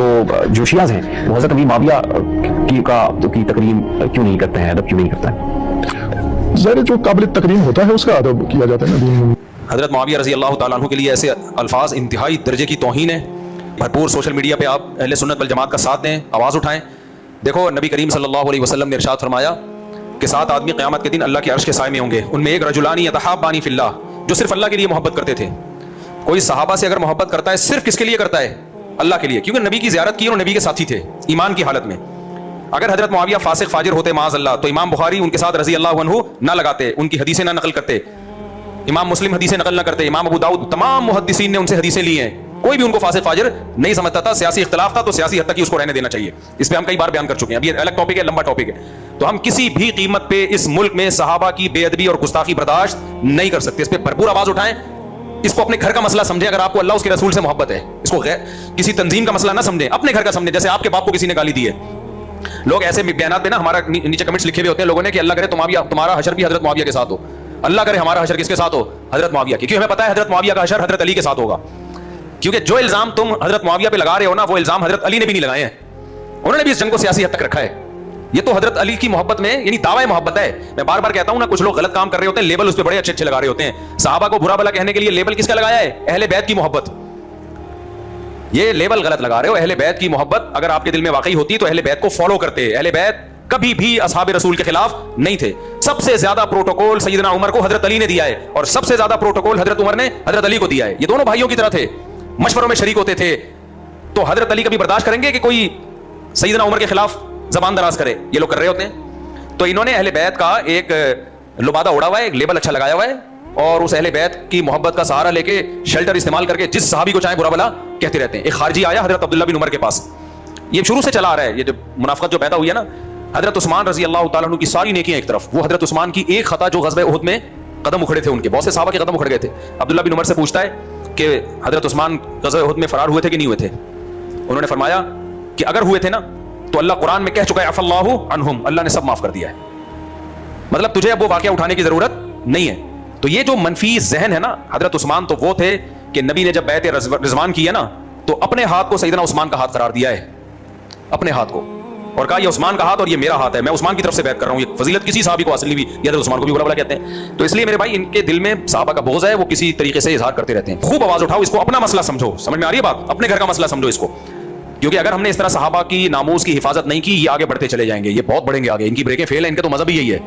تو جو شیعہ ہیں وہ حضرت امیر معاویہ کی تکریم کیوں نہیں کرتے ہیں, ادب کیوں نہیں کرتے ہیں؟ ظاہر جو قابل تکریم ہوتا ہے اس کا ادب کیا جاتا ہے نا. حضرت معاویہ رضی اللہ تعالیٰ عنہ کے لیے ایسے الفاظ انتہائی درجے کی توہین ہے. بھرپور سوشل میڈیا پہ آپ اہل سنت والجماعت کا ساتھ دیں, آواز اٹھائیں. دیکھو نبی کریم صلی اللہ علیہ وسلم نے ارشاد فرمایا کہ 7 آدمی قیامت کے دن اللہ کے عرش کے سائے میں ہوں گے. ان میں ایک رجلانی یتحابانی فی اللہ, جو صرف اللہ کے لیے محبت کرتے تھے. کوئی صحابہ سے اگر محبت کرتا ہے صرف کس کے لیے کرتا ہے؟ اللہ کے لیے, کیونکہ نبی کی زیارت کی اور نبی کے ساتھی تھے ایمان کی حالت میں. اگر حضرت معاویہ فاسق فاجر ہوتے معاذ اللہ تو امام بخاری ان کے ساتھ رضی اللہ عنہ نہ لگاتے, ان کی حدیثیں نہ نقل کرتے, امام مسلم حدیثیں نقل نہ کرتے, امام ابو داؤد, تمام محدثین نے ان سے حدیثیں لی ہیں. کوئی بھی ان کو فاسق فاجر نہیں سمجھتا تھا. سیاسی اختلاف تھا تو سیاسی حد تک ہی اس کو رہنے دینا چاہیے. اس پہ ہم کئی بار بیان کر چکے ہیں, اب یہ الگ ٹاپک ہے, لمبا ٹاپک ہے. تو ہم کسی بھی قیمت پہ اس ملک میں صحابہ کی بے ادبی اور گستاخی برداشت نہیں کر سکتے. اس پہ بھرپور آواز اٹھائیں. اس کو اپنے گھر کا مسئلہ سمجھیں. اگر آپ کو اللہ اس کے رسول سے محبت ہے, اس کو کسی تنظیم کا مسئلہ نہ سمجھیں, اپنے گھر کا سمجھیں. جیسے آپ کے باپ کو کسی نے گالی دی ہے, لوگ ایسے بیانات پہ نا ہمارا نیچے کمنٹس لکھے ہوئے ہوتے ہیں لوگوں نے کہ اللہ کرے تمہارا حشر بھی حضرت معاویہ کے ساتھ ہو, اللہ کرے ہمارا حشر کس کے ساتھ ہو؟ حضرت معاویہ کے. کیوں؟ ہمیں پتہ ہے حضرت معاویہ کا حشر حضرت علی کے ساتھ ہوگا. کیونکہ جو الزام تم حضرت معاویہ پہ لگا رہے ہو نا, وہ الزام حضرت علی نے بھی نہیں لگائے ہیں. انہوں نے بھی اس جنگ کو سیاسی حد تک رکھا ہے. یہ تو حضرت علی کی محبت میں یعنی دعوی محبت ہے. میں بار بار کہتا ہوں نا, کچھ لوگ غلط کام کر رہے ہوتے ہیں, لیبل اس پہ بڑے اچھے لگا رہے ہوتے ہیں. صحابہ کو برا بلا کہنے کے لیے لیبل کس کا لگایا ہے؟ اہل بیت کی محبت. یہ لیبل غلط لگا رہے ہو. اہل بیت کی محبت اگر آپ کے دل میں واقعی ہوتی تو اہل بیت کو فالو کرتے. اہل بیت کبھی بھی اصحاب رسول کے خلاف نہیں تھے. سب سے زیادہ پروٹوکول سیدنا عمر کو حضرت علی نے دیا ہے, اور سب سے زیادہ پروٹوکول حضرت عمر نے حضرت علی کو دیا ہے. یہ دونوں بھائیوں کی طرح تھے, مشوروں میں شریک ہوتے تھے. تو حضرت علی کبھی برداشت کریں گے کہ کوئی سیدنا عمر کے خلاف زبان دراز کرے؟ یہ لوگ کر رہے ہوتے ہیں. تو انہوں نے اہل بیت کا ایک لبادہ اڑا ہوا ہے, ایک لیبل اچھا لگایا ہوا ہے, اور اس اہل بیت کی محبت کا سہارا لے کے شیلٹر استعمال کر کے جس صحابی کو چاہے برا بلا کہتے رہتے ہیں. ایک خارجی آیا حضرت عبداللہ بن عمر کے پاس, یہ شروع سے چلا آ رہا ہے, یہ جو منافقت جو پیدا ہوئی ہے نا. حضرت عثمان رضی اللہ تعالیٰ عنہ کی ساری نیکیاں ایک طرف, وہ حضرت عثمان کی ایک خطا جو غزوہ احد میں قدم اکھڑے تھے, ان کے بہت سے صحابہ کے قدم اکھڑ گئے تھے. عبداللہ بن عمر سے پوچھتا ہے کہ حضرت عثمان غزوہ احد میں فرار ہوئے تھے کہ نہیں ہوئے تھے؟ انہوں نے فرمایا کہ اگر ہوئے تھے نا تو اللہ قرآن میں کہہ چکا ہے عفا اللہ عنہم, اللہ نے سب معاف کر دیا ہے. مطلب تجھے اب وہ واقعہ اٹھانے کی ضرورت نہیں ہے. تو یہ جو منفی ذہن ہے نا, حضرت عثمان تو وہ تھے کہ نبی نے جب بیعت رضوان کی ہے نا تو اپنے ہاتھ کو سیدنا عثمان کا ہاتھ قرار دیا ہے, اپنے ہاتھ کو, اور کہا یہ عثمان کا ہاتھ اور یہ میرا ہاتھ ہے, میں عثمان کی طرف سے بیعت کر رہا ہوں. یہ فضیلت کسی صحابی کو حاصل نہیں ہوئی, یہ حضرت عثمان کو بھی برا بلا کہتے ہیں. تو اس لیے میرے بھائی ان کے دل میں صحابہ کا بغض ہے, وہ کسی طریقے سے اظہار کرتے رہتے ہیں. خوب آواز اٹھاؤ, اس کو اپنا مسئلہ سمجھو. سمجھ میں آ رہی ہے بات؟ اپنے گھر کا مسئلہ سمجھو اس کو. کیونکہ اگر ہم نے اس طرح صحابہ کی ناموس کی حفاظت نہیں کی, یہ آگے بڑھتے چلے جائیں گے, یہ بہت بڑھیں گے آگے. ان کی بریکیں فیل ہیں, ان کا تو مذہب ہی یہی ہے.